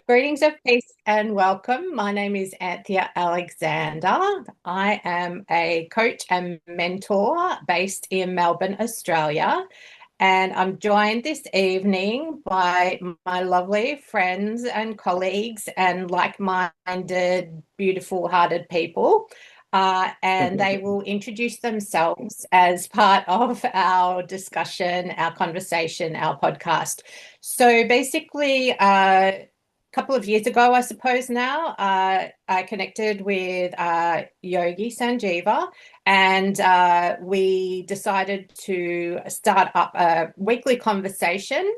Greetings of peace and welcome. My name is Anthea Alexander. I am a coach and mentor based in Melbourne, Australia. And I'm joined this evening by my lovely friends and colleagues and like-minded, beautiful-hearted people. And they will introduce themselves as part of our discussion, our conversation, our podcast. So basically, couple of years ago, I suppose now, I connected with Yogi Sanjiva, and we decided to start up a weekly conversation.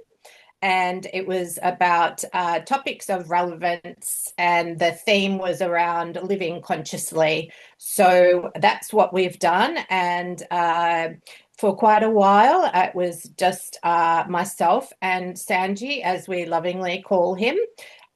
And it was about topics of relevance, and the theme was around living consciously. So that's what we've done. And for quite a while, it was just myself and Sanji, as we lovingly call him.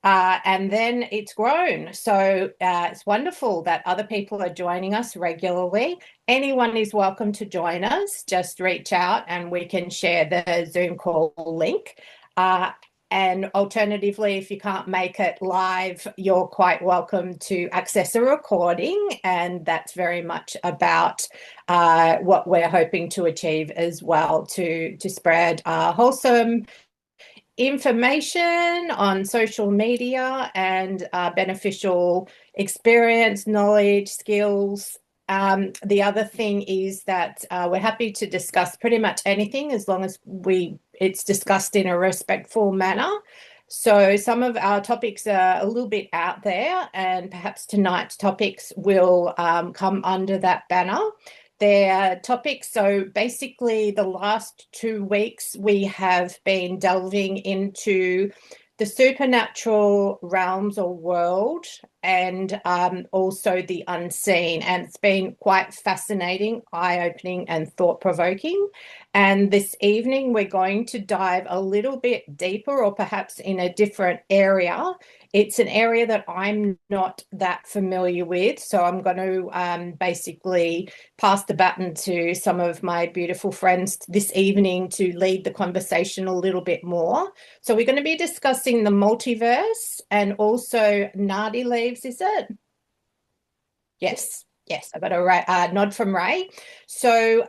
And then it's grown. So it's wonderful that other people are joining us regularly. Anyone is welcome to join us. Just reach out and we can share the Zoom call link. And alternatively, if you can't make it live, you're quite welcome to access a recording. And that's very much about what we're hoping to achieve as well, to spread wholesome information on social media and beneficial experience, knowledge, skills. The other thing is that we're happy to discuss pretty much anything as long as it's discussed in a respectful manner. So some of our topics are a little bit out there, and perhaps tonight's topics will come under that banner. Their topics. So basically, the last 2 weeks, we have been delving into the supernatural realms or world, and also the unseen. And it's been quite fascinating, eye-opening, and thought-provoking. And this evening, we're going to dive a little bit deeper, or perhaps in a different area. It's an area that I'm not that familiar with. So I'm going to basically pass the baton to some of my beautiful friends this evening to lead the conversation a little bit more. So we're going to be discussing the multiverse and also Nadi leaves, is it? Yes. Yes, I got a nod from Rae. So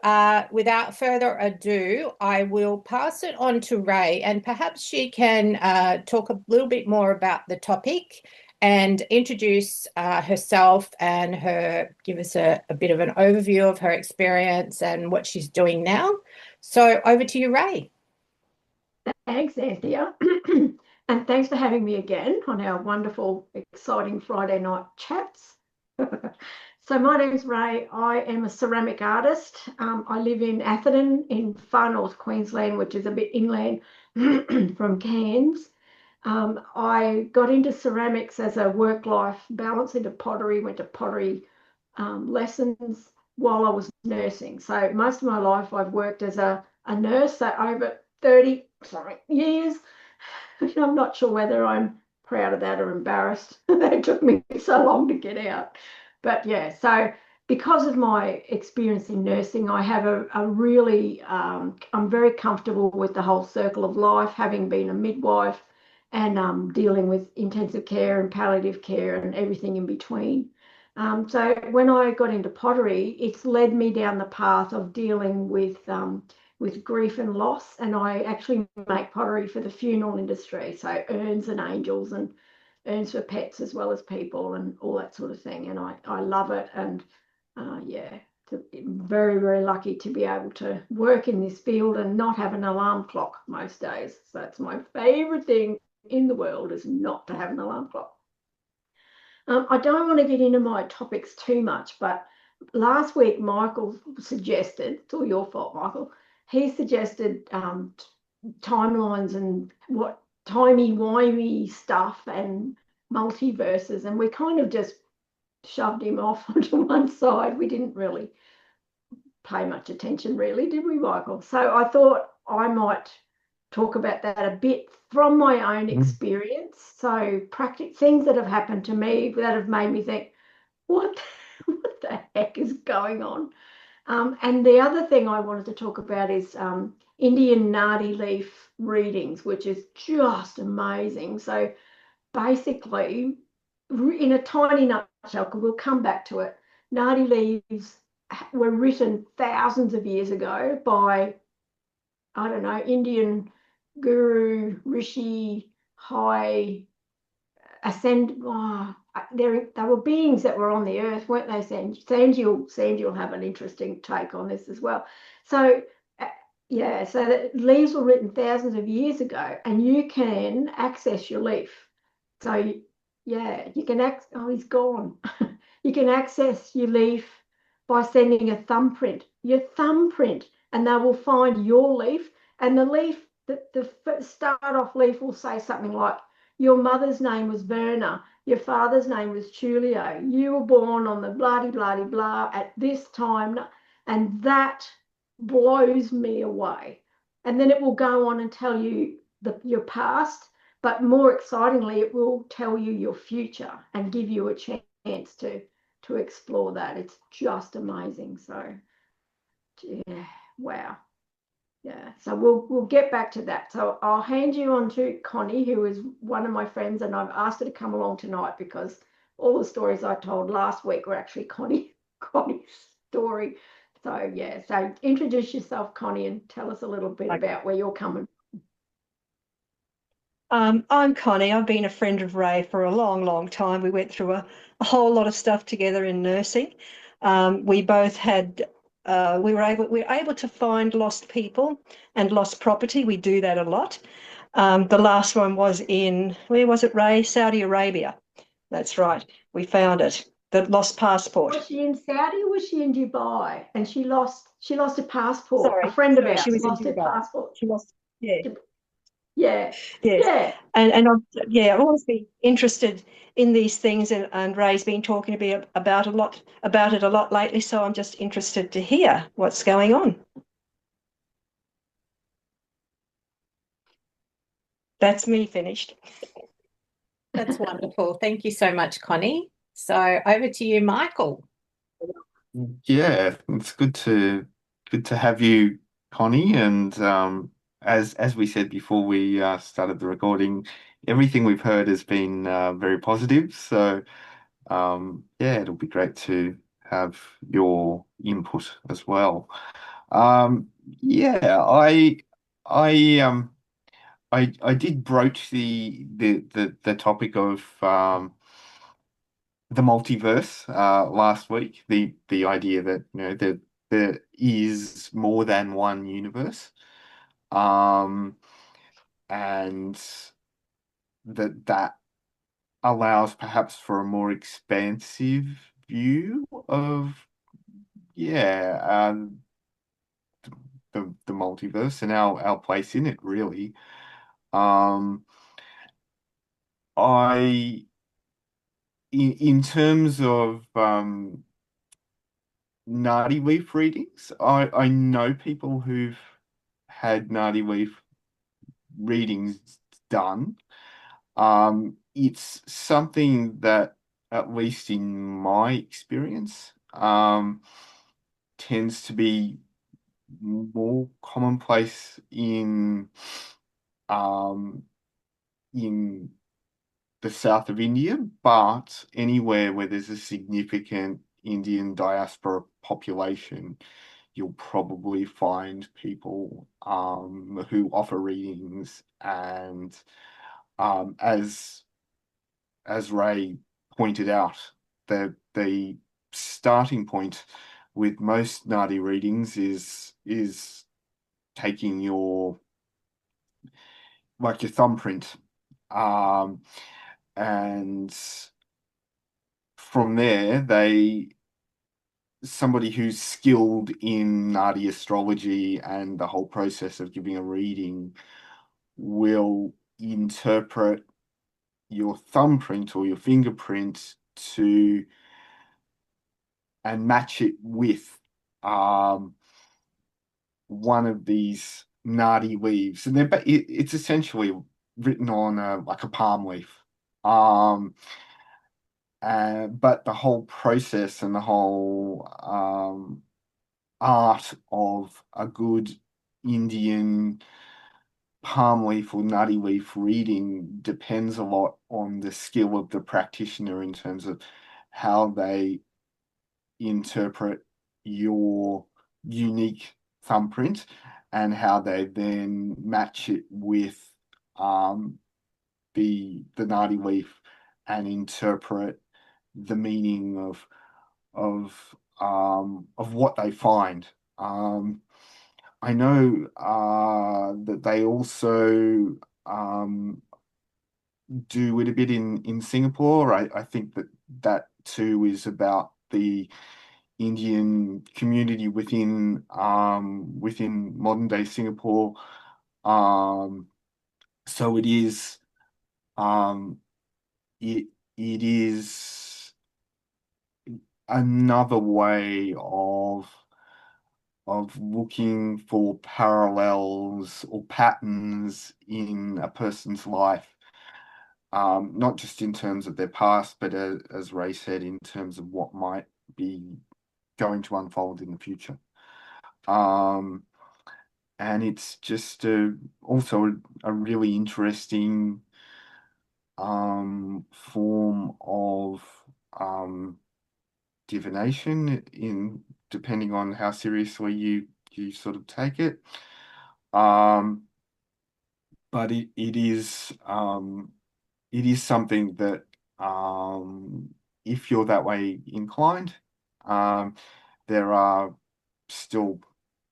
without further ado, I will pass it on to Rae, and perhaps she can talk a little bit more about the topic and introduce herself and give us a bit of an overview of her experience and what she's doing now. So over to you, Rae. Thanks, Anthea. And thanks for having me again on our wonderful, exciting Friday night chats. So my name's Rae. I am a ceramic artist. I live in Atherton in far north Queensland, which is a bit inland from Cairns. I got into ceramics as a work-life balance, into pottery, went to pottery lessons while I was nursing. So most of my life I've worked as a nurse, so over 30 years. I'm not sure whether I'm proud of that or embarrassed. It took me so long to get out. But yeah, so because of my experience in nursing, I have a really, I'm very comfortable with the whole circle of life, having been a midwife and dealing with intensive care and palliative care and everything in between. So when I got into pottery, it's led me down the path of dealing with grief and loss. And I actually make pottery for the funeral industry, so urns and angels and urns for pets as well as people and all that sort of thing. And I love it. And yeah, very, very lucky to be able to work in this field and not have an alarm clock most days. So that's my favorite thing in the world, is not to have an alarm clock. I don't want to get into my topics too much, but last week Michael suggested, it's all your fault, Michael, he suggested timelines and what timey-wimey stuff and multiverses, and we kind of just shoved him off onto one side. We didn't really pay much attention, really, did we, Michael? So I thought I might talk about that a bit from my own experience. So things that have happened to me that have made me think, what the heck is going on? And the other thing I wanted to talk about is Indian Nadi leaf readings, which is just amazing. So basically, in a tiny nutshell, because we'll come back to it, Nadi leaves were written thousands of years ago by, I don't know, Indian guru, rishi, high ascend. Oh, they were beings that were on the earth, weren't they? Sanji will have an interesting take on this as well. So, uh, yeah, so the leaves were written thousands of years ago, and you can access your leaf. So, yeah, you can oh, he's gone. You can access your leaf by sending a thumbprint, your thumbprint, and they will find your leaf. And the leaf, the start off leaf will say something like, your mother's name was Verna, your father's name was Tulio, you were born on the bloody, bloody, blah at this time. And that blows me away. And then it will go on and tell you your past, but more excitingly, it will tell you your future and give you a chance to explore that. It's just amazing. So, yeah, wow. Yeah, so we'll get back to that. So I'll hand you on to Connie, who is one of my friends, and I've asked her to come along tonight because all the stories I told last week were actually Connie's story. So yeah, so introduce yourself, Connie, and tell us a little bit Okay. about where you're coming. I'm Connie. I've been a friend of Rae for a long, long time. We went through a whole lot of stuff together in nursing. We both had, we were able to find lost people and lost property. We do that a lot. The last one was in, where was it, Rae? Saudi Arabia. That's right. We found it. The lost passport. Was she in Saudi or was she in Dubai? And she lost her passport. A Sorry, friend of she ours was in lost her Dubai. passport. She lost, yeah. Yeah, Yes, yeah. and I've always been interested in these things, and Rae's been talking to me about it a lot lately. So I'm just interested to hear what's going on. That's me finished. That's wonderful. Thank you so much, Connie. So over to you, Michael. Yeah, it's good to have you, Connie. And as we said before we started the recording, everything we've heard has been very positive. So yeah, it'll be great to have your input as well. Yeah, I I did broach the topic of the multiverse last week. The idea that there is more than one universe, um, and that allows perhaps for a more expansive view of yeah the multiverse and our place in it really. Um, I in terms of Nadi leaf readings. I know people who've had Nadi leaf readings done. It's something that, at least in my experience, tends to be more commonplace um, in the south of India, but anywhere where there's a significant Indian diaspora population, you'll probably find people who offer readings. And as Rae pointed out, the starting point with most Nadi readings is taking your thumbprint, and from there somebody who's skilled in Nadi astrology and the whole process of giving a reading will interpret your thumbprint or your fingerprint to and match it with one of these Nadi leaves, and it's essentially written on like a palm leaf. But the whole process and the whole art of a good Indian palm leaf or nutty leaf reading depends a lot on the skill of the practitioner in terms of how they interpret your unique thumbprint and how they then match it with the Nadi leaf and interpret the meaning of what they find. I know that they also do it a bit in Singapore. I think that too is about the Indian community within modern day Singapore. So um, it is another way of looking for parallels or patterns in a person's life, not just in terms of their past, but as Rae said, in terms of what might be going to unfold in the future. And it's just also a really interesting form of divination in depending on how seriously you sort of take it. But it is something that if you're that way inclined, there are still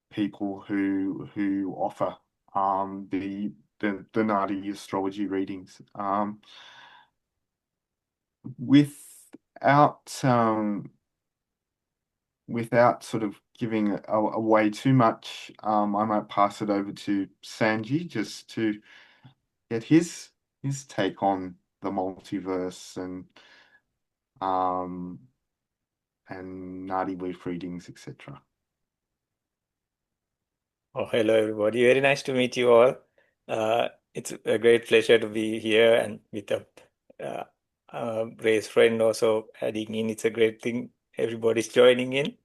people who offer the Nadi astrology readings. Without without sort of giving away too much, I might pass it over to Sanji just to get his take on the multiverse um and Nadi leaf readings, etc. Oh, hello, everybody. Very nice to meet you all. It's a great pleasure to be here and with a Ray's friend also adding in. It's a great thing. Everybody's joining in.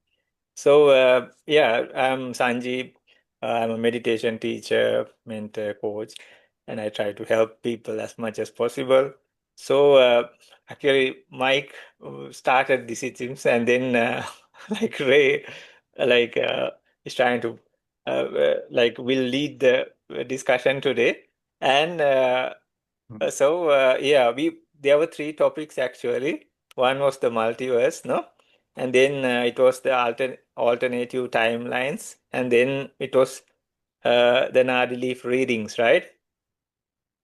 So, yeah, I'm Sanjeev. I'm a meditation teacher, mentor, coach, and I try to help people as much as possible. So, actually, Mike started this, it seems, and then like Ray, like is trying to like will lead the discussion today. And yeah, there were three topics actually. One was the multiverse, no? And then it was the alternative timelines, and then it was the Nadi leaf readings, right?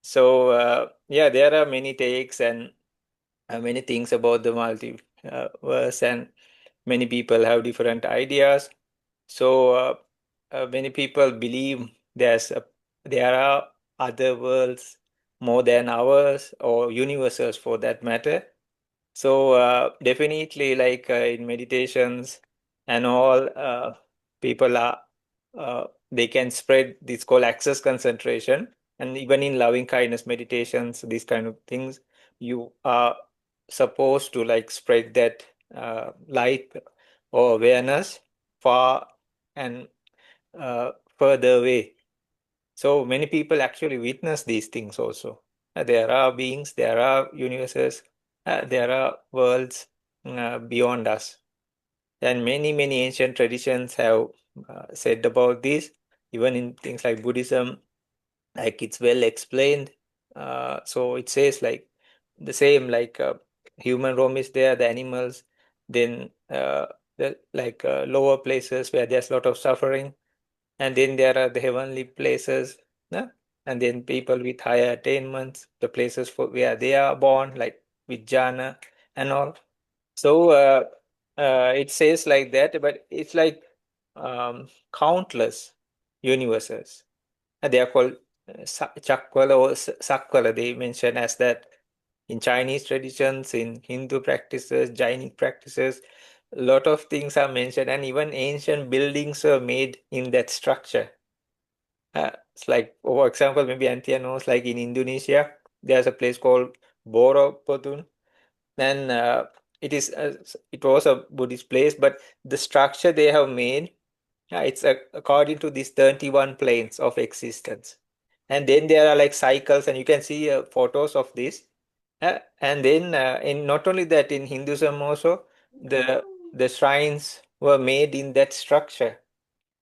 So yeah, there are many takes and many things about the multiverse, and many people have different ideas. So many people believe there are other worlds more than ours, or universes for that matter. So definitely, like in meditations and all, people are they can spread this called access concentration, and even in loving kindness meditations, these kind of things, you are supposed to like spread that light or awareness far and further away. So many people actually witness these things also. There are beings, there are universes, there are worlds beyond us. And many ancient traditions have said about this, even in things like Buddhism, like it's well explained. So it says like the same, like human realm is there, the animals, then the like lower places where there's a lot of suffering, and then there are the heavenly places, no? And then people with higher attainments, the places for where they are born, like with jhana and all. So it says like that, but it's like countless universes. And they are called Chakvala or Sakvala, they mention as that in Chinese traditions, in Hindu practices, Jainic practices. A lot of things are mentioned, and even ancient buildings were made in that structure. It's like, for example, maybe Anthea knows, like in Indonesia, there's a place called Borobudur. Then it was a Buddhist place, but the structure they have made, it's according to these 31 planes of existence. And then there are like cycles, and you can see photos of this. And then in not only that, in Hinduism also, the shrines were made in that structure.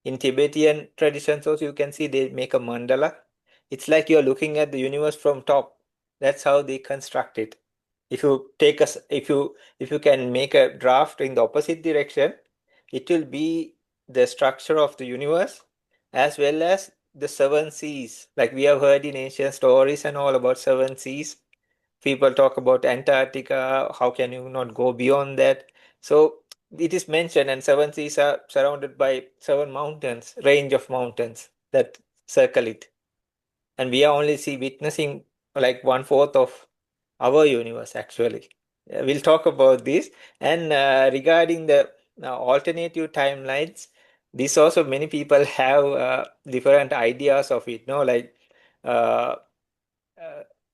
In Tibetan traditions also, you can see they make a mandala. It's like you're looking at the universe from top. That's how they construct it. If you take us, if you can make a draft in the opposite direction, it will be the structure of the universe as well as the seven seas. Like we have heard in ancient stories and all about seven seas. People talk about Antarctica. How can you not go beyond that? So it is mentioned, and seven seas are surrounded by seven mountains, range of mountains that circle it. And we are only see witnessing like one fourth of our universe actually. We'll talk about this. And regarding the alternative timelines, this also many people have different ideas of it. No, like uh,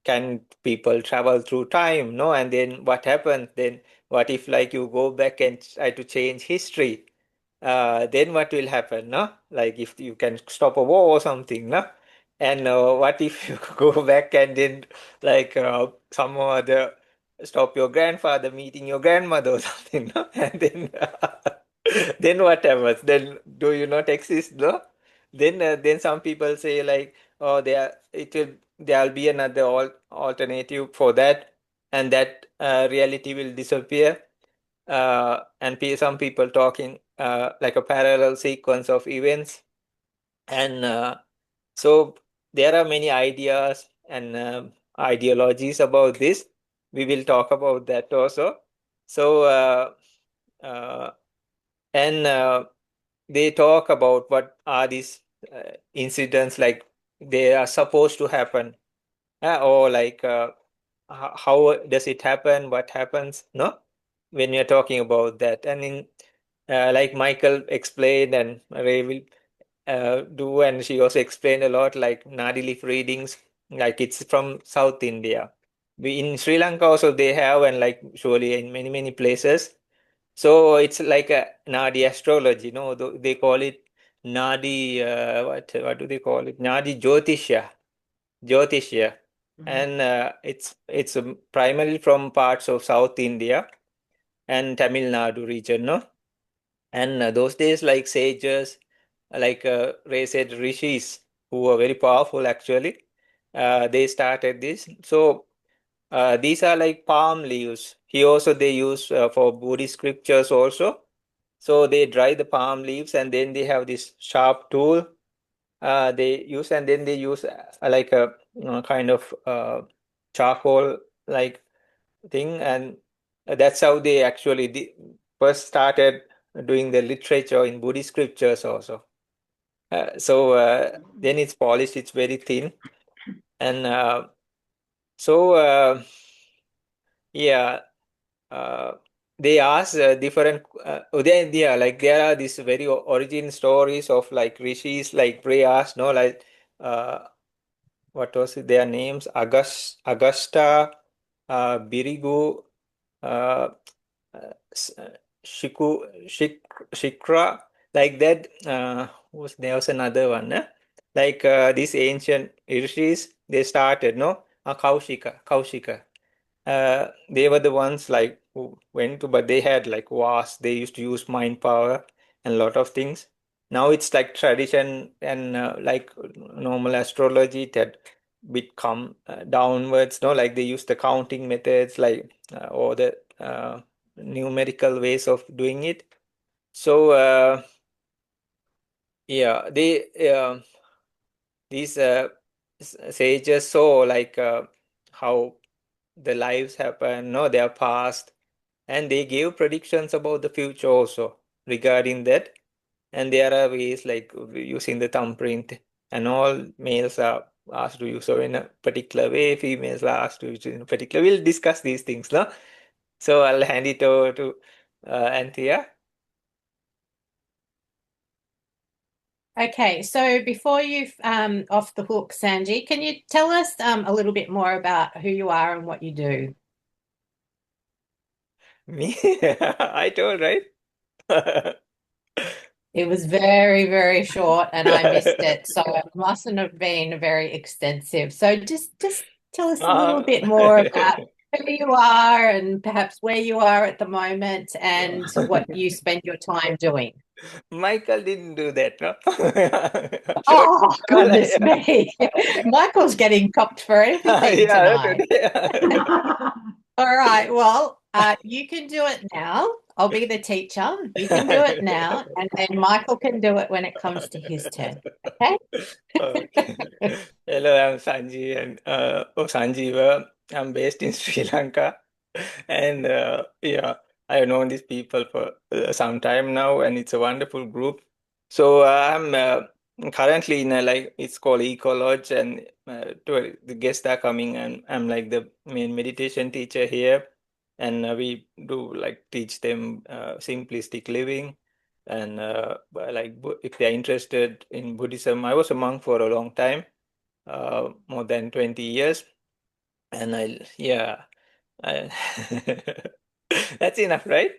can people travel through time? No, and then what happens? Then what if like you go back and try to change history? Then what will happen? No, like if you can stop a war or something. No, and what if you go back and then like some other stop your grandfather meeting your grandmother or something? No, and then then what happens? Then do you not exist? No, then some people say like, oh, there'll be another alternative for that, and that reality will disappear. And some people talking like a parallel sequence of events, and so there are many ideas and ideologies about this. We will talk about that also. So uh, and they talk about what are these incidents like they are supposed to happen, or like how does it happen, what happens, no, when you're talking about that. And in like Michael explained and Ray will do, and she also explained a lot like Nadi leaf readings, like it's from South India. We in Sri Lanka also they have, and like surely in many places. So it's like a Nadi astrology, no? They call it Nadi. What do they call it? Nadi Jyotishya, and it's primarily from parts of South India and Tamil Nadu region, no? And those days, like sages, like Ray said, rishis who were very powerful actually, they started this. So these are like palm leaves. Here also they use for Buddhist scriptures also. So they dry the palm leaves and then they have this sharp tool they use, and then they use like a kind of charcoal like thing, and that's how they actually first started doing the literature in Buddhist scriptures also. So then it's polished, it's very thin, and so yeah. uh, they ask different yeah, like there are these very origin stories of like rishis, like Ray asked, no, like uh, what was it, their names, Augusta, Birigu, uh, Shikra, like that. Was there was another one, like these ancient rishis, they started, no, Kaushika. They were the ones like who went to, but they had like wars. They used to use mind power and a lot of things. Now it's like tradition and like normal astrology that bit come downwards. No, like they use the counting methods, like or the numerical ways of doing it. So yeah, these sages saw like how the lives happen, no, their past, and they gave predictions about the future also regarding that. And there are ways like using the thumbprint, and all males are asked to use so in a particular way, females are asked to use in a particular. We'll discuss these things, no? So I'll hand it over to Anthea. Okay, so before you off the hook, Sanji, can you tell us a little bit more about who you are and what you do? Me? I told, right? It was very, very short and I missed it. So it mustn't have been very extensive. So just tell us a little bit more about who you are and perhaps where you are at the moment and what you spend your time doing. Michael didn't do that, no? Sure. Oh, goodness me. Michael's getting copped for everything Yeah, tonight. okay. All right. Well, you can do it now. I'll be the teacher. You can do it now, and then Michael can do it when it comes to his turn. Okay? Okay. Hello, I'm Sanjiva. I'm based in Sri Lanka, and yeah, I have known these people for some time now, and it's a wonderful group. So I'm currently in a, like, it's called Eco Lodge, and the guests are coming, and I'm like the main meditation teacher here, and we do like teach them simplistic living. And like if they're interested in Buddhism, I was a monk for a long time, more than 20 years. And yeah, I, that's enough, right?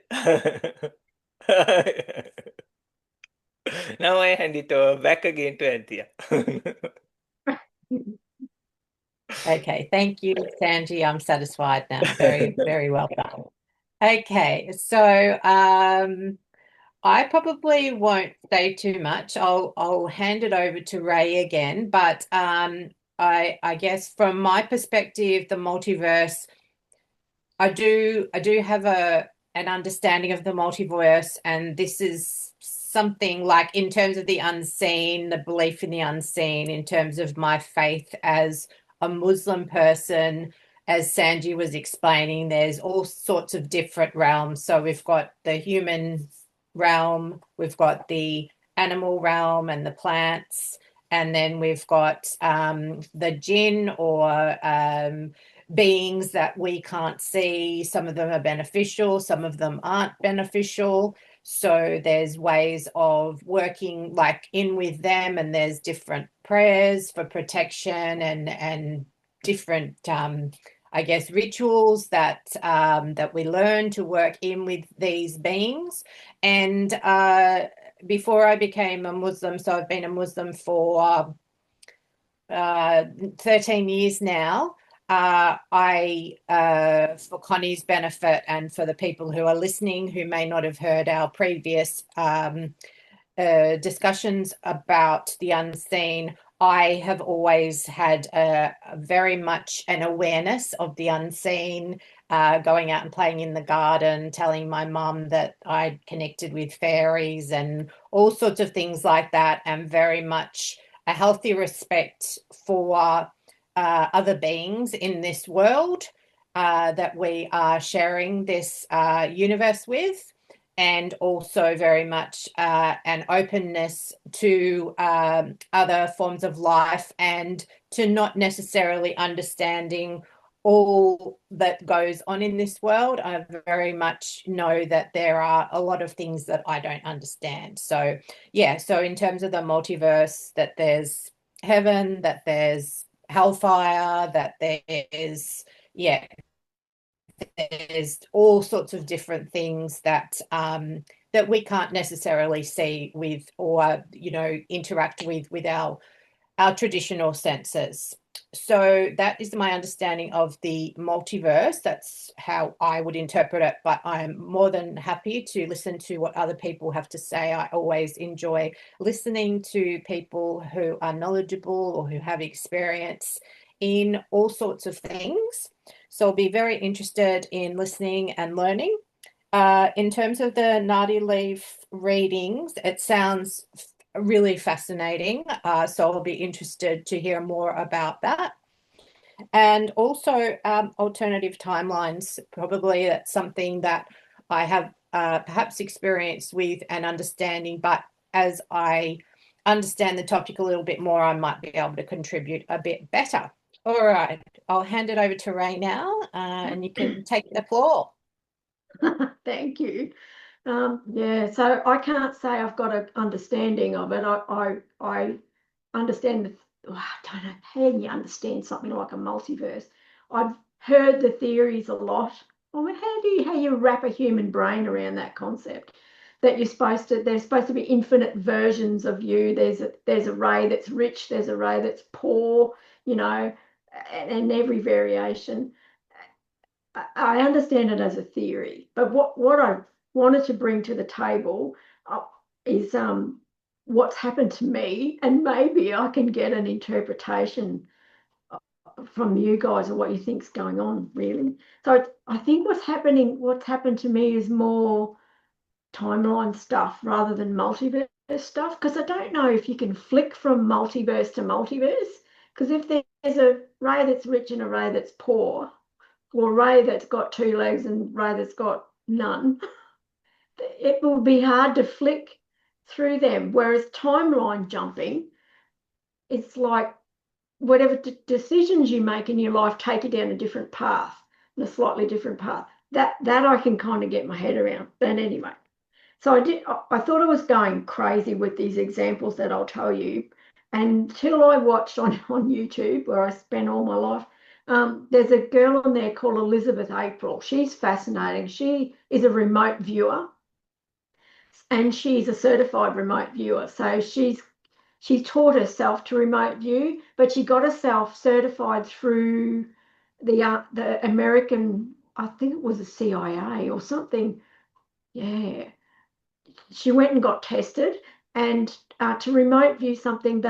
Now I hand it back again to Anthea. Okay. Thank you, Sanji. I'm satisfied now. Very, very well done. Okay. So I probably won't say too much. I'll hand it over to Rae again, but I guess from my perspective, the multiverse, I do have an understanding of the multiverse, and this is something like in terms of the unseen, the belief in the unseen, in terms of my faith as a Muslim person. As Sanji was explaining, there's all sorts of different realms. So we've got the human realm, we've got the animal realm and the plants, and then we've got the jinn or beings that we can't see. Some of them are beneficial, some of them aren't beneficial. So there's ways of working like in with them, and there's different prayers for protection and different I guess rituals that that we learn to work in with these beings. And before I became a Muslim, so I've been a Muslim for 13 years now. For Connie's benefit and for the people who are listening who may not have heard our previous discussions about the unseen, I have always had very much an awareness of the unseen, going out and playing in the garden, telling my mum that I'd connected with fairies and all sorts of things like that, and very much a healthy respect for other beings in this world that we are sharing this universe with, and also very much an openness to other forms of life, and to not necessarily understanding all that goes on in this world. I very much know that there are a lot of things that I don't understand. So yeah, so in terms of the multiverse, that there's heaven, that there's hellfire, that there's there's all sorts of different things that that we can't necessarily see with, or interact with our traditional senses. So that is my understanding of the multiverse. That's how I would interpret it, but I'm more than happy to listen to what other people have to say. I always enjoy listening to people who are knowledgeable or who have experience in all sorts of things. So I'll be very interested in listening and learning. In terms of the Nadi leaf readings, it sounds really fascinating. So I'll be interested to hear more about that. And also alternative timelines, probably that's something that I have perhaps experience with and understanding, but as I understand the topic a little bit more, I might be able to contribute a bit better. All right, I'll hand it over to Rae now, and you can take the floor. Thank you. Yeah, so I can't say I've got an understanding of it. I understand I don't know, how do you understand something like a multiverse? I've heard the theories a lot. I mean, how you wrap a human brain around that concept? that there's supposed to be infinite versions of you. There's a Rae that's rich, there's a Rae that's poor, you know, and every variation. I understand it as a theory, but what I wanted to bring to the table is what's happened to me, and maybe I can get an interpretation from you guys of what you think's going on, really. So I think what's happened to me is more timeline stuff rather than multiverse stuff, because I don't know if you can flick from multiverse to multiverse, because if there's a Rae that's rich and a Rae that's poor, or Rae that's got 2 legs and Rae that's got none, it will be hard to flick through them. Whereas timeline jumping, it's like whatever decisions you make in your life take you down a different path, a slightly different path. That I can kind of get my head around. But anyway, so I thought I was going crazy with these examples that I'll tell you, until I watched on YouTube, where I spent all my life. There's a girl on there called Elizabeth April. She's fascinating. She is a remote viewer, and she's a certified remote viewer. So she taught herself to remote view, but she got herself certified through the American, I think it was the CIA or something. Yeah. She went and got tested, and to remote view something,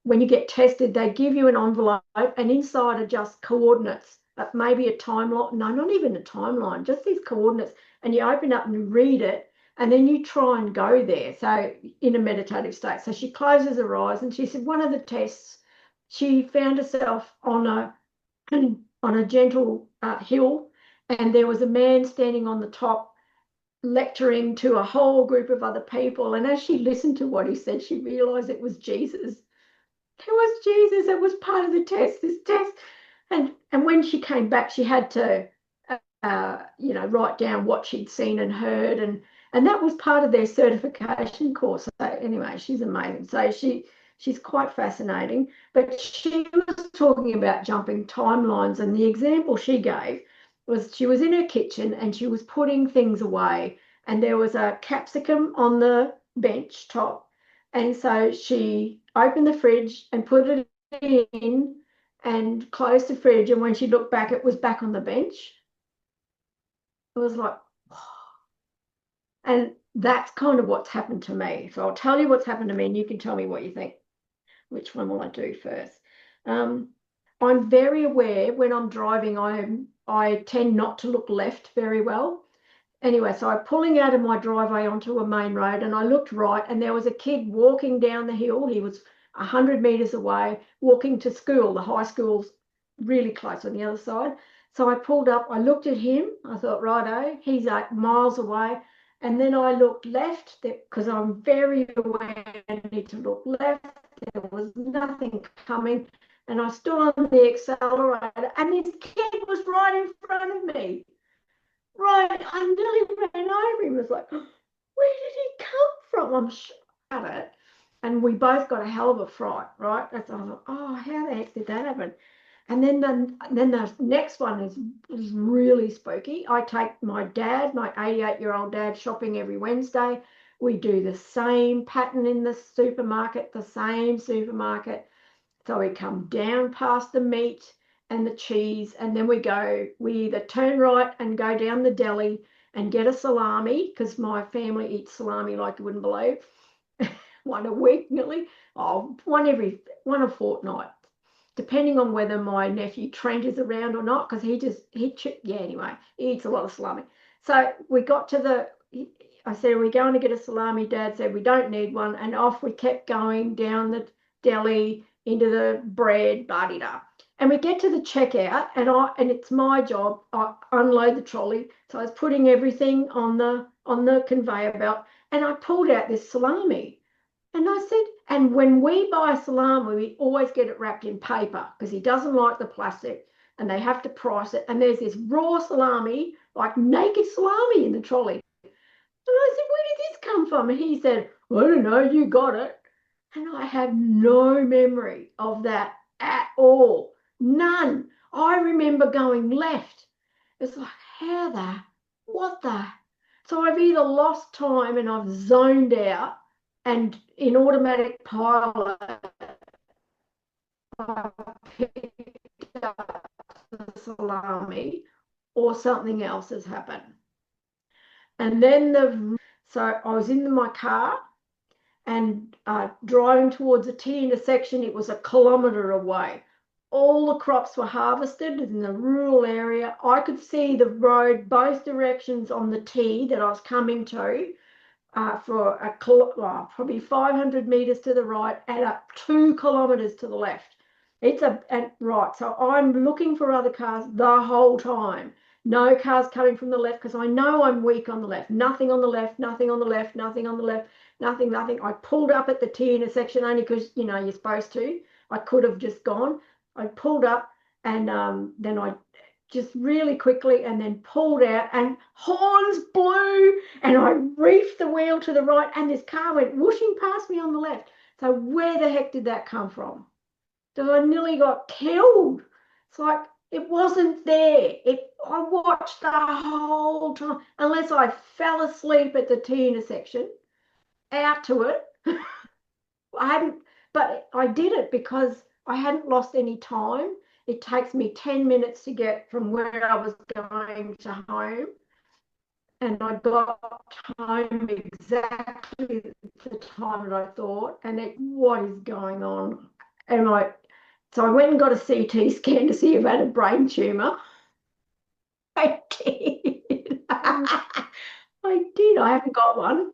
when you get tested, they give you an envelope, and inside are just coordinates, maybe a timeline. No, not even a timeline, just these coordinates. And you open up and you read it, and then you try and go there. So in a meditative state. So she closes her eyes, and she said one of the tests, she found herself on a gentle hill, and there was a man standing on the top lecturing to a whole group of other people. And as she listened to what he said, she realized it was Jesus. It was Jesus. It was part of the test, this test. And when she came back, she had to, write down what she'd seen and heard. And that was part of their certification course. So anyway, she's amazing. So she's quite fascinating. But she was talking about jumping timelines. And the example she gave was she was in her kitchen and she was putting things away, and there was a capsicum on the bench top. And so she opened the fridge and put it in and closed the fridge. And when she looked back, it was back on the bench. It was like, and that's kind of what's happened to me. So I'll tell you what's happened to me, and you can tell me what you think. Which one will I do first? I'm very aware when I'm driving, I tend not to look left very well. Anyway, so I'm pulling out of my driveway onto a main road, and I looked right, and there was a kid walking down the hill. He was 100 meters away, walking to school. The high school's really close on the other side. So I pulled up, I looked at him. I thought, righto, he's 8 miles away. And then I looked left, because I'm very aware I need to look left. There was nothing coming. And I stood on the accelerator, and this kid was right in front of me. Right, I nearly ran over him. It was like, where did he come from? I'm shocked at it. And we both got a hell of a fright, right? And so I was like, oh, how the heck did that happen? And then the next one is really spooky. I take my dad, my 88-year-old dad, shopping every Wednesday. We do the same pattern in the supermarket, the same supermarket. So we come down past the meat and the cheese, and then we either turn right and go down the deli and get a salami, because my family eats salami like you wouldn't believe. One a week nearly. One a fortnight, depending on whether my nephew Trent is around or not, because anyway, he eats a lot of salami. So we got to I said, are we going to get a salami? Dad said, we don't need one. And off we kept going down the deli into the bread, ba-di-da. And we get to the checkout, and it's my job. I unload the trolley. So I was putting everything on the conveyor belt, and I pulled out this salami. And I said, and when we buy salami, we always get it wrapped in paper, because he doesn't like the plastic, and they have to price it. And there's this raw salami, like naked salami, in the trolley. And I said, where did this come from? And he said, I don't know, you got it. And I have no memory of that at all. None. I remember going left. It's like, what the? So I've either lost time and I've zoned out, and in automatic pilot, I picked up the salami, or something else has happened. And then so I was in my car and driving towards a T intersection. It was a kilometre away. All the crops were harvested in the rural area. I could see the road both directions on the T that I was coming to for probably 500 metres to the right and up 2 kilometres to the left. Right, so I'm looking for other cars the whole time. No cars coming from the left because I know I'm weak on the left. Nothing on the left, nothing on the left, nothing on the left, nothing. I pulled up at the T intersection only because, you know, you're supposed to. I could have just gone. I pulled up and then I just really quickly and then pulled out and horns blew and I reefed the wheel to the right and this car went whooshing past me on the left. So where the heck did that come from? Because I nearly got killed. It's like, it wasn't there. I watched the whole time, unless I fell asleep at the T intersection, out to it. But I did it because I hadn't lost any time. It takes me 10 minutes to get from where I was going to home. And I got home exactly the time that I thought. And what is going on? So I went and got a CT scan to see if I had a brain tumour. I did. I did. I haven't got one.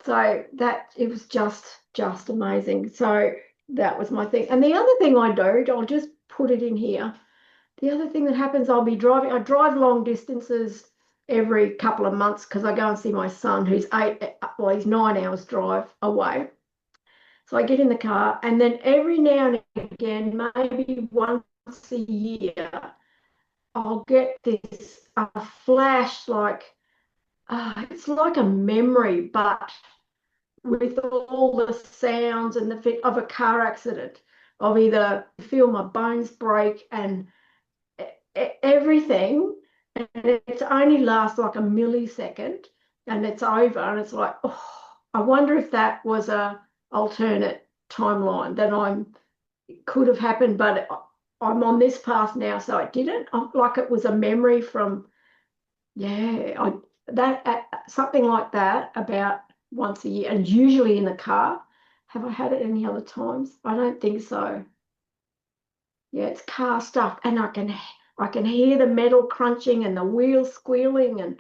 So it was just amazing. So that was my thing. And the other thing I do, I'll just put it in here. The other thing that happens, I'll be driving. I drive long distances every couple of months because I go and see my son who's he's 9 hours drive away. So I get in the car and then every now and again, maybe once a year, I'll get this flash it's like a memory, but with all the sounds and the fit of a car accident. Of either feel my bones break and everything, and it only lasts like a millisecond and it's over, and it's like, oh, I wonder if that was a alternate timeline that could have happened, but I'm on this path now, so it didn't. Like it was a memory from, something like that about once a year, and usually in the car. Have I had it any other times? I don't think so. Yeah, it's car stuff, and I can hear the metal crunching and the wheels squealing, and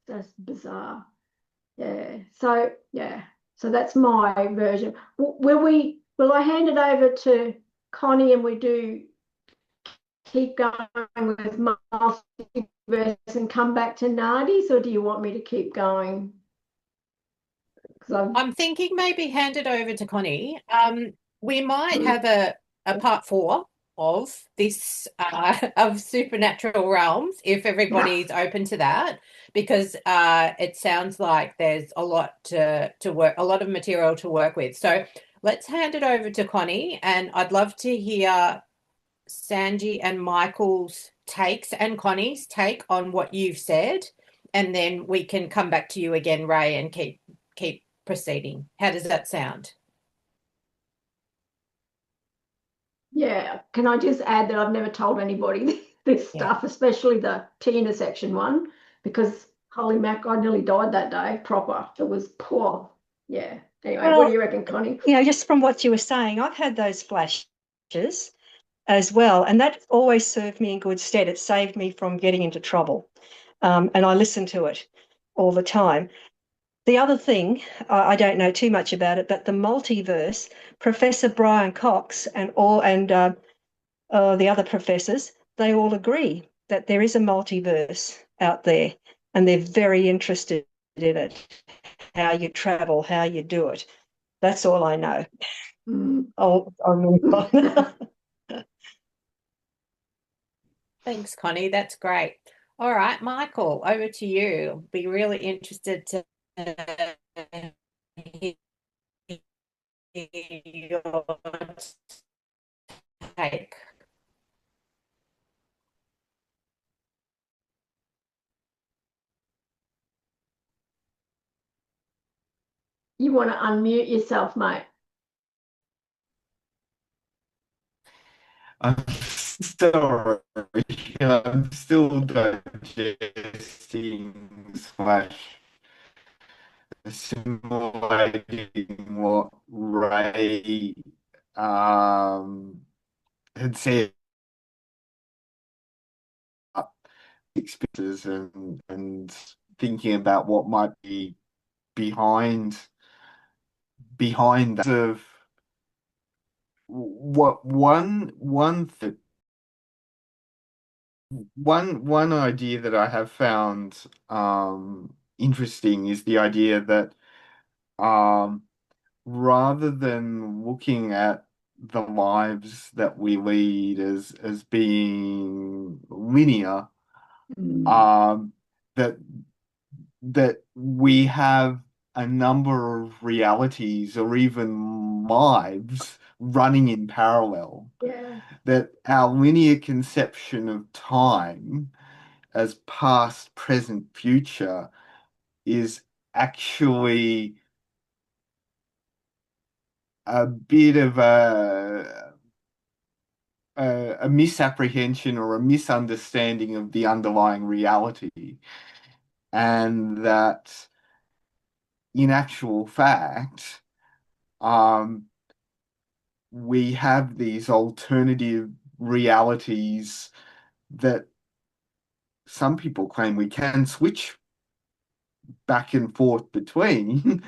that's bizarre. Yeah. So that's my version. Will I hand it over to Connie and we do keep going with multiverse and come back to Nadi's, or do you want me to keep going? I'm thinking maybe hand it over to Connie. We might have a part 4 of this of supernatural realms if everybody's open to that, because it sounds like there's a lot to work, a lot of material to work with. So let's hand it over to Connie, and I'd love to hear Sanji and Michael's takes and Connie's take on what you've said, and then we can come back to you again, Rae, and keep proceeding. How does that sound? Yeah. Can I just add that I've never told anybody this stuff, especially the T intersection one, because holy mac, I nearly died that day, proper. It was poor. Yeah. Anyway, Well, what do you reckon, Connie? You know, just from what you were saying, I've had those flashes as well, and that always served me in good stead. It saved me from getting into trouble, and I listen to it all the time. The other thing, I don't know too much about it, but the multiverse, Professor Brian Cox and the other professors, they all agree that there is a multiverse out there, and they're very interested in it, how you travel, how you do it. That's all I know. I'll move on. Thanks, Connie. That's great. All right, Michael, over to you. I'll be really interested to hear your take. You want to unmute yourself, mate. I'm sorry. I'm still digesting slash assimilating what Rae had said experiences and thinking about what might be behind that of what one idea that I have found interesting is the idea that um rather than looking at the lives that we lead as being linear, um that we have a number of realities or even lives running in parallel. Yeah. That our linear conception of time as past, present, future is actually a bit of a misapprehension or a misunderstanding of the underlying reality, and that in actual fact, we have these alternative realities that some people claim we can switch back and forth between,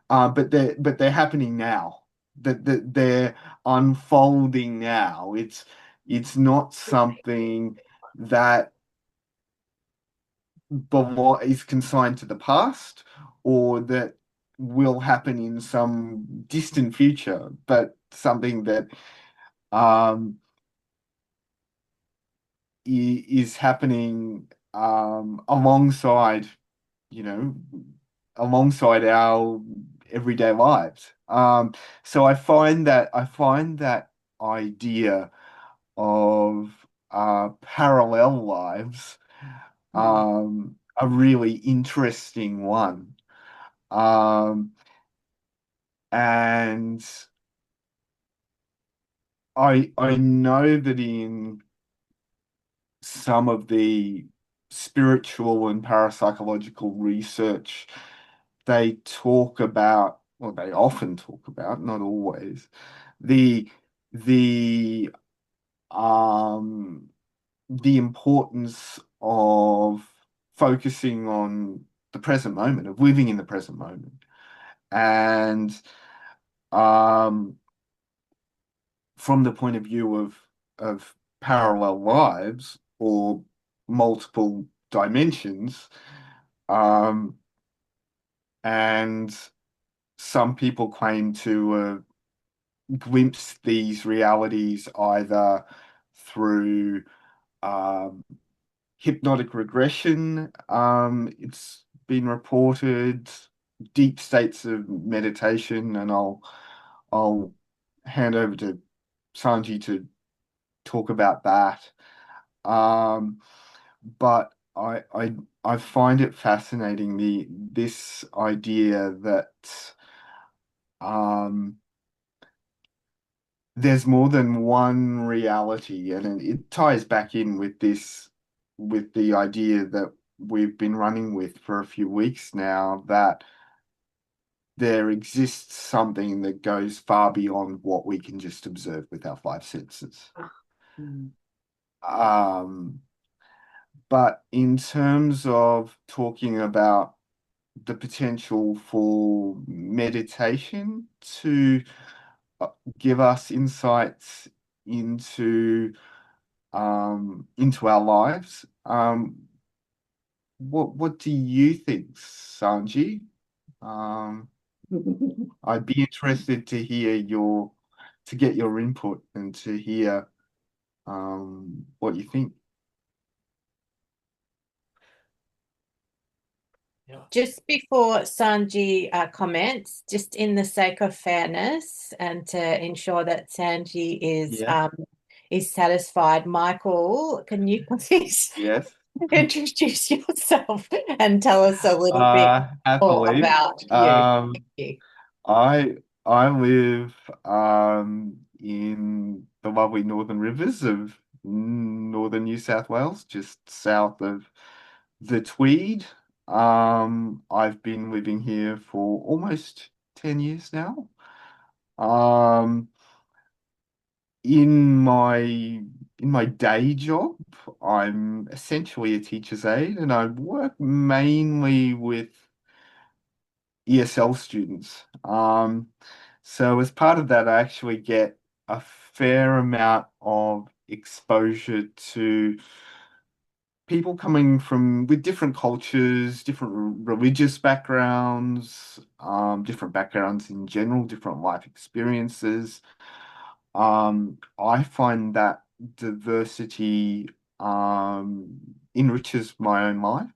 but they're happening now. That they're unfolding now. It's not something that is consigned to the past or that will happen in some distant future, but something that um, is happening alongside, you know, alongside our everyday lives. So I find that idea of parallel lives a really interesting one. Um, and I know that in some of the spiritual and parapsychological research, they talk about, well, they often talk about, not always, the the um the importance of focusing on the present moment, of living in the present moment. And um from the point of view of parallel lives or multiple dimensions, um, and some people claim to glimpse these realities either through um, hypnotic regression. It's been reported deep states of meditation, and I'll hand over to Sanji to talk about that. Um, but I find it fascinating this idea that um, there's more than one reality, and it ties back in with the idea that we've been running with for a few weeks now, that there exists something that goes far beyond what we can just observe with our five senses. Um, But in terms of talking about the potential for meditation to give us insights into our lives, what do you think, Sanji? Um, I'd be interested to get your input and to hear what you think. Just before Sanji comments, just in the sake of fairness and to ensure that Sanji is satisfied, Michael, can you please Yes. introduce yourself and tell us a little bit more Happily. about you? Thank you. I I live in the lovely Northern Rivers of northern New South Wales, just south of the Tweed. I've been living here for almost 10 years now. Um, in my in my day job, I'm essentially a teacher's aide, and I work mainly with ESL students. So as part of that, I actually get a fair amount of exposure to people coming from with different cultures, different religious backgrounds, different backgrounds in general, different life experiences. I find that diversity enriches my own life.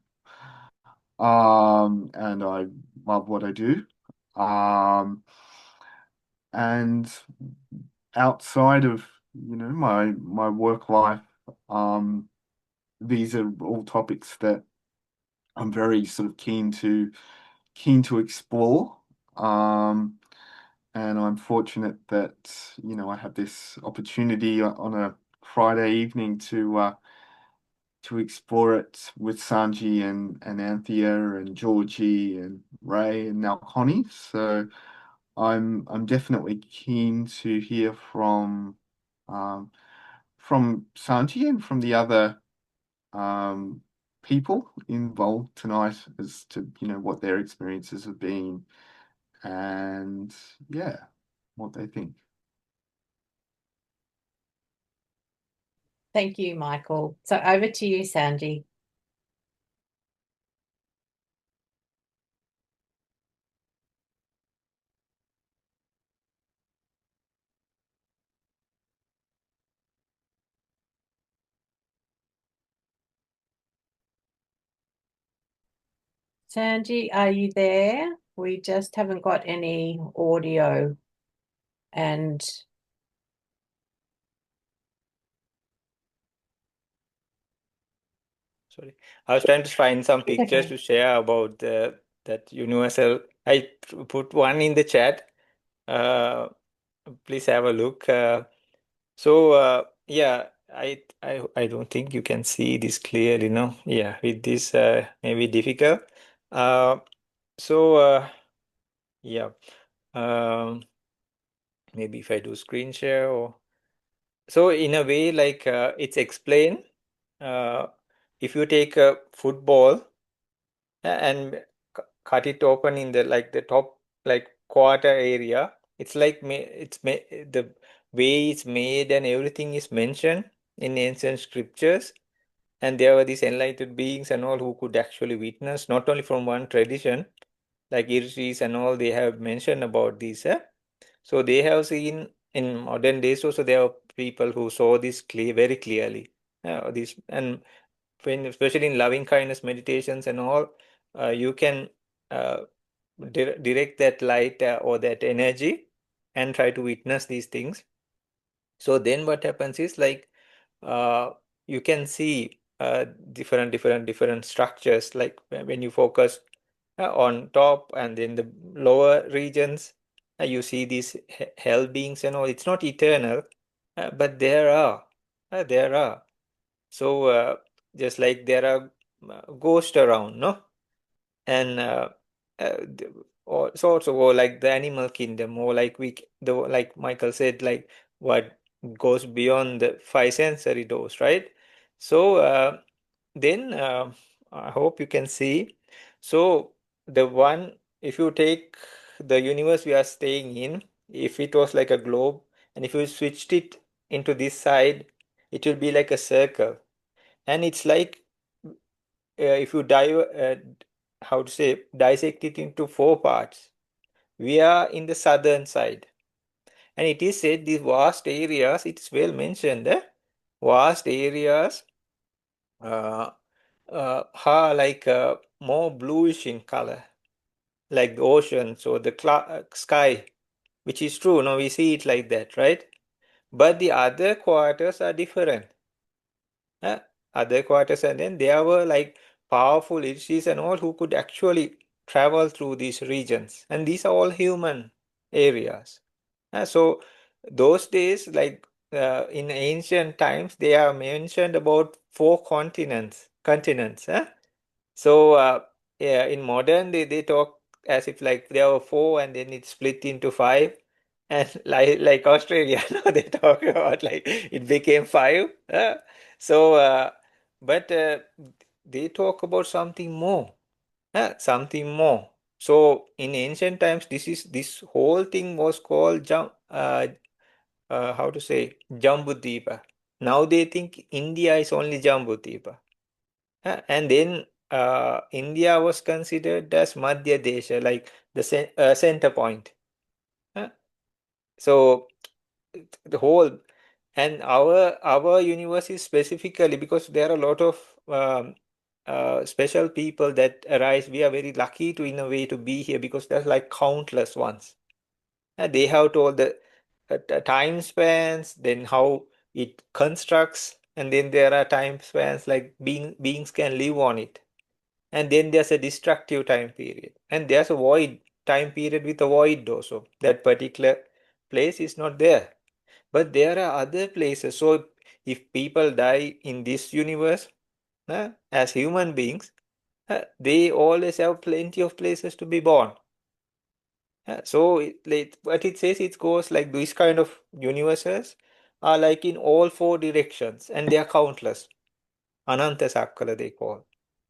And I love what I do. Um, and outside of, my work life, um, these are all topics that I'm very sort of keen to explore. And I'm fortunate that, I have this opportunity on a Friday evening to explore it with Sanji and Anthea and Georgie and Rae and now Connie. So I'm definitely keen to hear um, from Sanji and from the other um, people involved tonight as to what their experiences have been and yeah, what they think. Thank you, Michael. So over to you, Sanji. Sanji, are you there? We just haven't got any audio and Sorry, I was trying to find some it's pictures okay. to share about that universal. I put one in the chat. Please have a look. Yeah, I don't think you can see this clearly, no? Yeah, with this maybe difficult. Uh, so yeah, um, maybe if I do screen share or so in a way like it's explained. Uh, if you take a football and cut it open in the top like quarter area, it's like the way it's made and everything is mentioned in ancient scriptures. And there were these enlightened beings and all who could actually witness, not only from one tradition, like Irishis and all, they have mentioned about this. So they have seen in modern days also there are people who saw this very clearly. This and when especially in loving kindness meditations and all, you can uh, direct that light or that energy and try to witness these things. So then what happens is like uh, you can see different structures like when you focus on top and then the lower regions, you see these hell beings and all. It's not eternal, but there are. So just like there are ghosts around, no? And or so also or like the animal kingdom, or like like Michael said, like what goes beyond the five sensory doors, right? So then I hope you can see. So the one, if you take the universe we are staying in, if it was like a globe, and if you switched it into this side, it will be like a circle. And it's like if you how to say, dissect it into four parts. We are in the southern side, and it is said these vast areas, it's well mentioned, vast areas are like more bluish in color, like the oceans or the sky, which is true. No, we see it like that, right? But the other quarters are different. uh, Other quarters, and then there were like powerful entities and all who could actually travel through these regions, and these are all human areas. So those days, like in ancient times, they are mentioned about 4 continents. So yeah, in modern they talk as if like there were 4 and then it's split into 5. And like Australia, now they talk about like it became 5. But they talk about something more. Something more. So in ancient times, this whole thing was called how to say Jambudvipa. Now they think India is only Jambudvipa. And then India was considered as Madhya Desha, like the center point. Uh, so the whole and our universe is specifically because there are a lot of special people that arise. We are very lucky to in a way to be here because there's like countless ones. They have told the time spans, then how it constructs, and then there are time spans like beings can live on it. And then there's a destructive time period. And there's a void time period with a void also. That particular place is not there. But there are other places. So if people die in this universe as human beings, they always have plenty of places to be born. So what it says, it goes like these kind of universes are like in all 4 directions, and they are countless. Ananta Sakkala they call.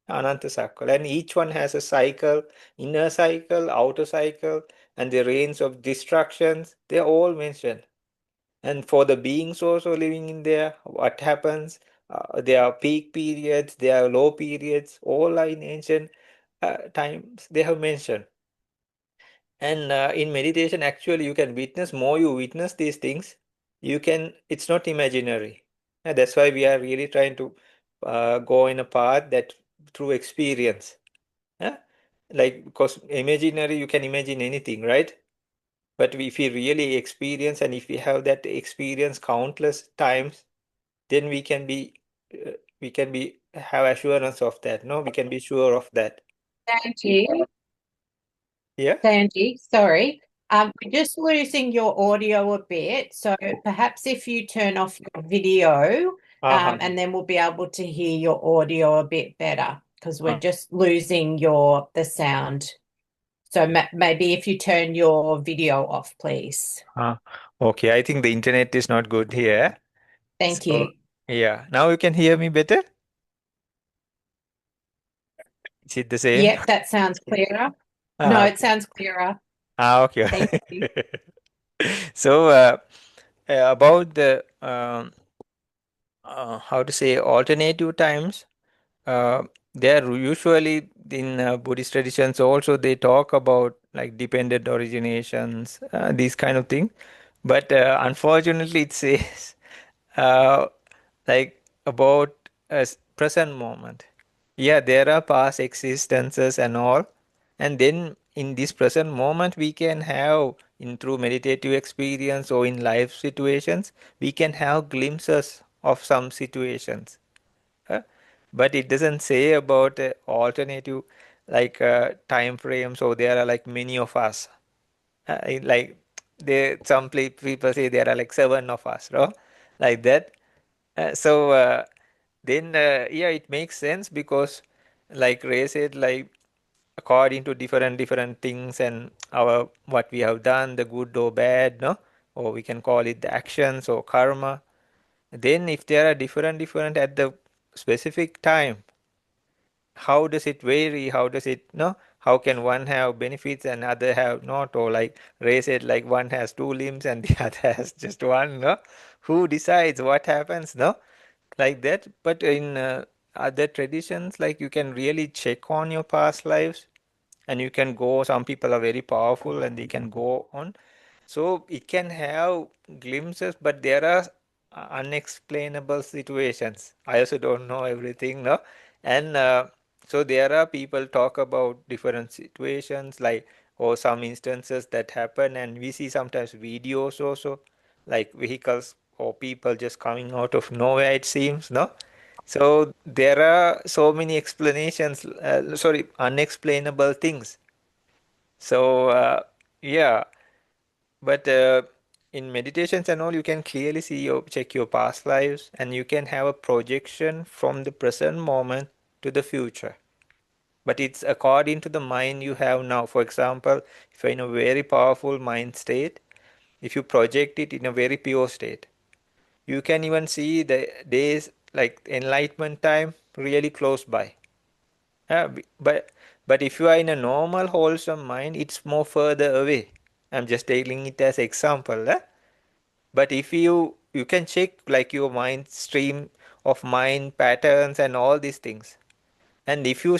Ananta Sakkala. And each one has a cycle, inner cycle, outer cycle, and the range of distractions. They are all mentioned. And for the beings also living in there, what happens? There are peak periods, there are low periods, all are in ancient times they have mentioned. And in meditation, actually, you can witness, more you witness these things, it's not imaginary. And that's why we are really trying to go in a path that through experience. Yeah? Like, because imaginary, you can imagine anything, right? But if we really experience and if we have that experience countless times, then uh, we can be have assurance of that. No, we can be sure of that. Sanji, Yeah. Sanji, sorry. We're just losing your audio a bit. So perhaps if you turn off your video, Uh-huh. and then we'll be able to hear your audio a bit better because we're Uh, just losing the sound. So maybe if you turn your video off, please. uh, okay, I think the internet is not good here. Thank So you. yeah, now you can hear me better. Is it the same? Yep, that sounds clearer. No, Ah, it sounds clearer. okay. Thank you. So about the how to say alternative times, there usually in Buddhist traditions also they talk about like dependent originations, these kind of things. But unfortunately, it says uh, like about present moment. Yeah, there are past existences and all, and then in this present moment we can have in through meditative experience or in life situations we can have glimpses of some situations. uh, but it doesn't say about alternative like time frames, so there are like many of us. Like some people say there are like 7 of us, no? Like that. Then yeah, it makes sense because like Ray said, like according to different things and our what we have done, the good or bad, no, or we can call it the actions or karma. Then if there are different at the specific time, how does it vary? How does it, no? How can one have benefits and other have not? Or like Ray said, like one has 2 limbs and the other has just one, no? Who decides what happens, no? Like that. But in other traditions, like you can really check on your past lives and you can go, some people are very powerful and they can go on. So it can have glimpses, but there are unexplainable situations. I also don't know everything, no? And so there are people talk about different situations, like or some instances that happen, and we see sometimes videos also, like vehicles or people just coming out of nowhere, it seems, no? So there are so many explanations, sorry, unexplainable things. So yeah, But in meditations and all, you can clearly check your past lives, and you can have a projection from the present moment to the future. But it's according to the mind you have now. For example, if you're in a very powerful mind state, if you project it in a very pure state, you can even see the days like enlightenment time really close by. But if you are in a normal wholesome mind, it's more further away. I'm just taking it as example. But if you can check like your mind stream of mind patterns and all these things, and if you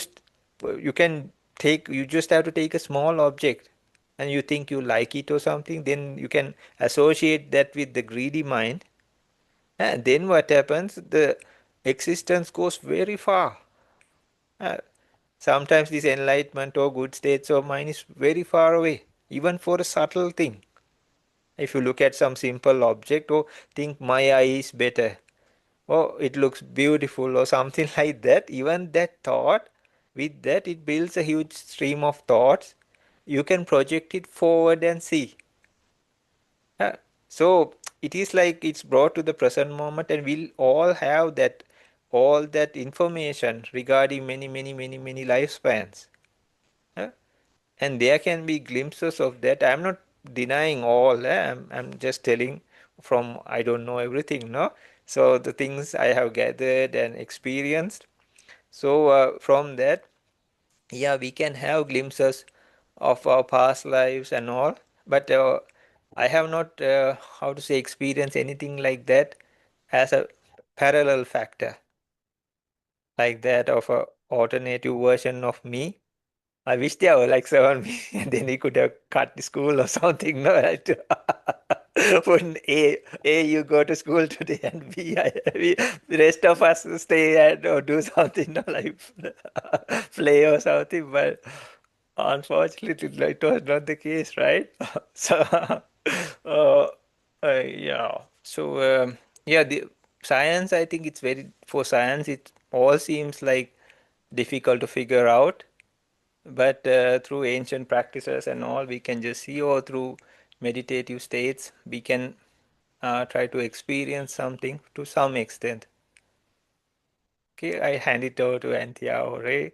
can take, you just have to take a small object and you think you like it or something, then you can associate that with the greedy mind, and then what happens, the existence goes very far. Uh, Sometimes this enlightenment or good states of mind is very far away, even for a subtle thing. If you look at some simple object or think my eye is better, oh, it looks beautiful or something like that, even that thought, with that it builds a huge stream of thoughts. You can project it forward and see. So it is like it's brought to the present moment, and we'll all have that, all that information regarding many lifespans. And there can be glimpses of that. I'm not denying all. I'm just telling from I don't know everything, no? So the things I have gathered and experienced. So from that, yeah, we can have glimpses of our past lives and all. But I have not, how to say, experienced anything like that as a parallel factor, like that of a alternative version of me. I wish there were like 7 and then he could have cut the school or something, no? Right? When you go to school today, and the rest of us stay and or do something, no, like play or something. But unfortunately, it was not the case, right? So, yeah. So, yeah, the science, I think it's very, for science, it all seems like difficult to figure out. But through ancient practices and all, we can just see, or through meditative states, we can try to experience something to some extent. Okay, I hand it over to Anthea or Rae.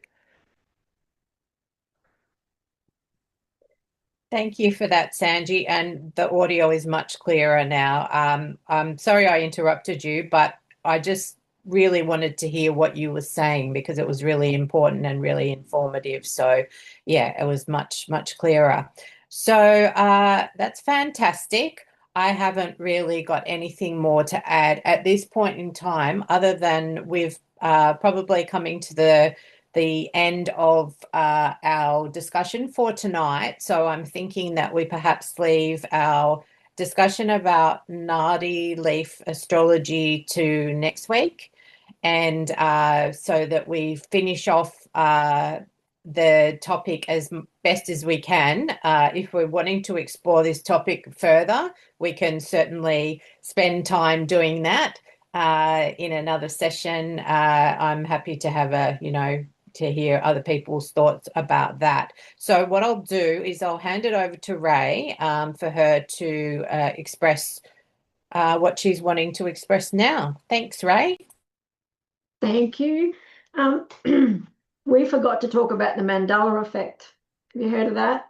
Thank you for that, Sanji. And the audio is much clearer now. I'm sorry I interrupted you, but I just really wanted to hear what you were saying because it was really important and really informative. So, yeah, it was much clearer. So that's fantastic. I haven't really got anything more to add at this point in time, other than we've probably coming to the end of our discussion for tonight. So I'm thinking that we perhaps leave our discussion about Nadi leaf astrology to next week. And so that we finish off the topic as best as we can. If we're wanting to explore this topic further, we can certainly spend time doing that in another session. I'm happy to have to hear other people's thoughts about that. So what I'll do is I'll hand it over to Rae for her to express what she's wanting to express now. Thanks, Rae. Thank you. We forgot to talk about the Mandela effect. Have you heard of that?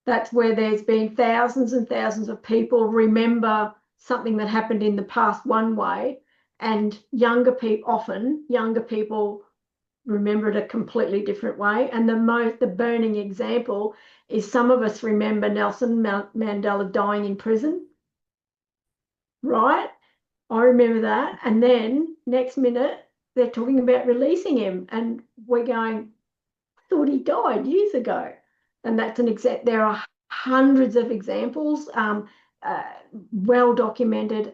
That's where there's been thousands and thousands of people remember something that happened in the past one way, and younger people remember it a completely different way. And the burning example is some of us remember Nelson Mandela dying in prison, right? I remember that. And then next minute, they're talking about releasing him. And we're going, I thought he died years ago. And that's an exact, there are hundreds of examples, well documented,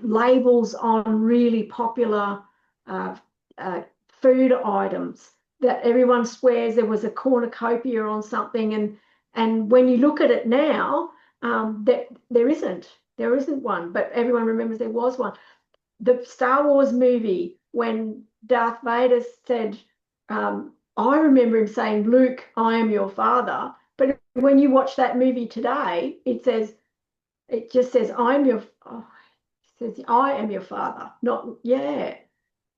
labels on really popular food items that everyone swears there was a cornucopia on something. And when you look at it now, there isn't one, but everyone remembers there was one. The Star Wars movie, when Darth Vader said, I remember him saying, Luke, I am your father, but when you watch that movie today, it just says, I'm your, oh, it says, I am your father, not, yeah,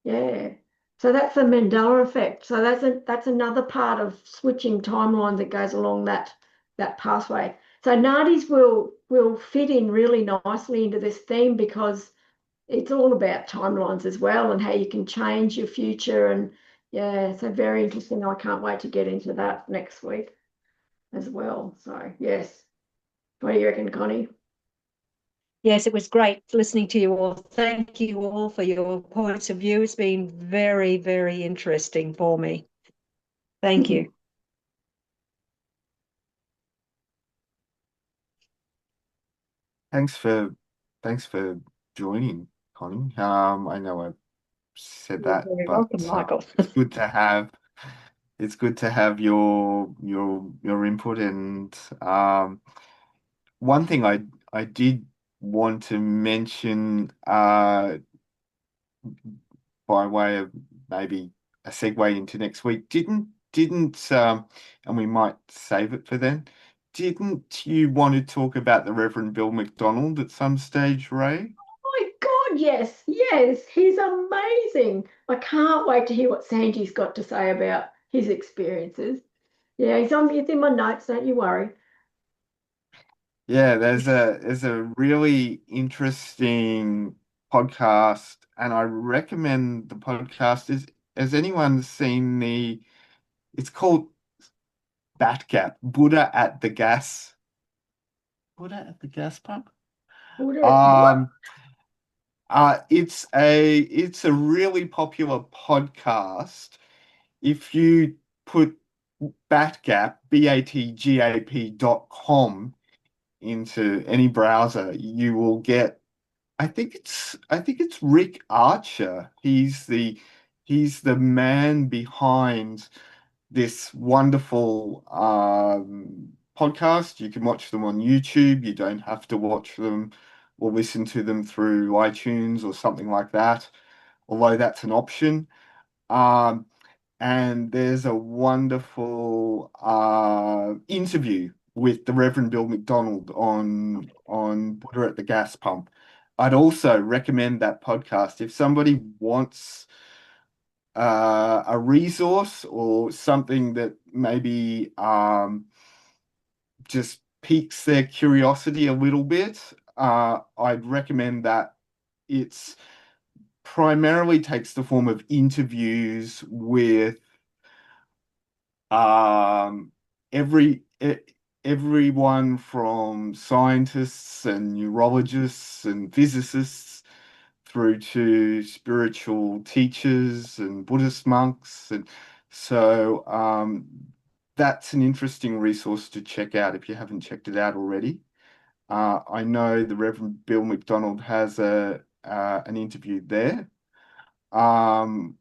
yeah. So that's the Mandela effect. So that's another part of switching timelines that goes along that pathway. So Nadi's will fit in really nicely into this theme because it's all about timelines as well and how you can change your future. And yeah, so very interesting. I can't wait to get into that next week as well. So yes. What do you reckon, Connie? Yes, it was great listening to you all. Thank you all for your points of view. It's been very, very interesting for me. Thank you. Thanks for joining, Connie. I know I said You're that, very but welcome, Michael. it's good to have your input. And one thing I did want to mention, by way of maybe a segue into next week, didn't and we might save it for then. Didn't you want to talk about the Reverend Bill McDonald at some stage, Ray? Oh my God, yes, yes, he's amazing. I can't wait to hear what Sanji's got to say about his experiences. Yeah, it's in my notes, don't you worry. Yeah, there's a really interesting podcast, and I recommend the podcast. Has anyone seen it's called Batgap, Buddha at the gas pump? What? Um, it's a really popular podcast. If you put Batgap, batgap.com into any browser, you will get, I think it's Rick Archer. He's the man behind this wonderful podcast. You can watch them on YouTube. You don't have to watch them or listen to them through iTunes or something like that, although that's an option. Um, and there's a wonderful interview with the Reverend Bill McDonald on Buddha at the Gas Pump. I'd also recommend that podcast if somebody wants a resource or something that maybe just piques their curiosity a little bit. I'd recommend that. It's primarily takes the form of interviews with um, every everyone from scientists and neurologists and physicists through to spiritual teachers and Buddhist monks. And so that's an interesting resource to check out if you haven't checked it out already. I know the Reverend Bill McDonald has an interview there. Um,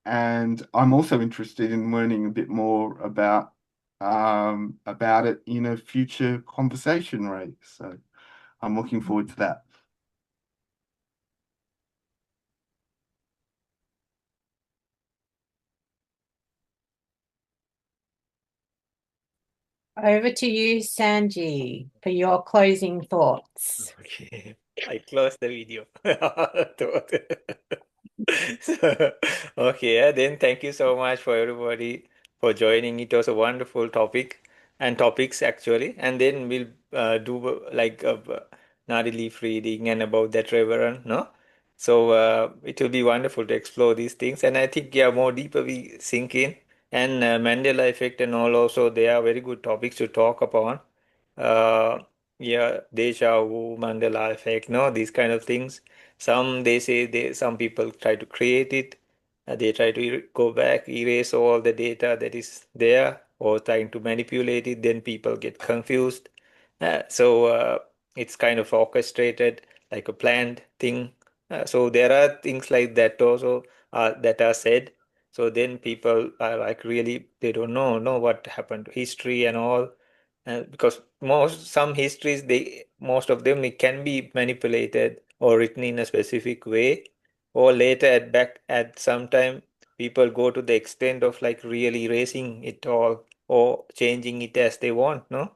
and I'm also interested in learning a bit more about it in a future conversation, Ray. So I'm looking forward to that. Over to you, Sanji, for your closing thoughts. Okay, I close the video. So, okay, then thank you so much for everybody for joining. It was a wonderful topic and topics actually. And then we'll do like Nadi leaf reading and about that reverend, no? So it will be wonderful to explore these things. And I think, yeah, more deeper we sink in. And Mandela effect and all also, they are very good topics to talk upon. Uh, yeah, deja vu, Mandela effect, no, these kind of things. Some they say some people try to create it. They try to go back, erase all the data that is there, or trying to manipulate it. Then people get confused. So it's kind of orchestrated, like a planned thing. So there are things like that also that are said. So then people are like really they don't know what happened to history and all. Because some histories most of them it can be manipulated or written in a specific way, or later at some time people go to the extent of like really erasing it all or changing it as they want, no?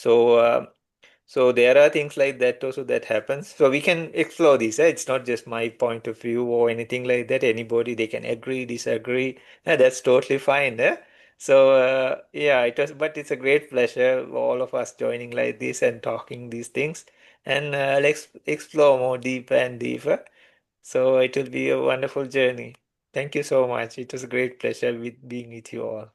So there are things like that also that happens. So we can explore this. It's not just my point of view or anything like that. Anybody, they can agree, disagree. That's totally fine. So yeah, but it's a great pleasure all of us joining like this and talking these things, and let's explore more deeper and deeper. So it will be a wonderful journey. Thank you so much. It was a great pleasure with being with you all.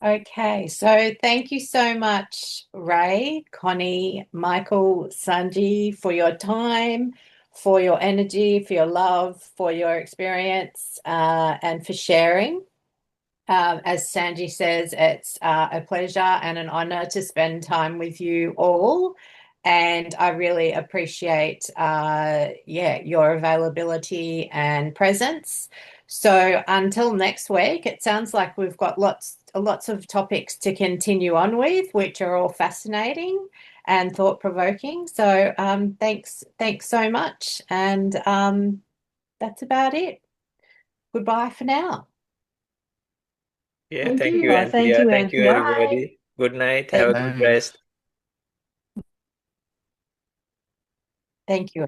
Okay, so thank you so much, Rae, Connie, Michael, Sanji, for your time, for your energy, for your love, for your experience, and for sharing. As Sanji says, it's a pleasure and an honor to spend time with you all. And I really appreciate, your availability and presence. So until next week, it sounds like we've got lots of topics to continue on with, which are all fascinating and thought-provoking. So thanks so much. And that's about it. Goodbye for now. Yeah, Thank thank you. you, Thank Anthea. you, Thank you, Anthea. everybody. Good night. Have a good Thanks. rest. Thank you.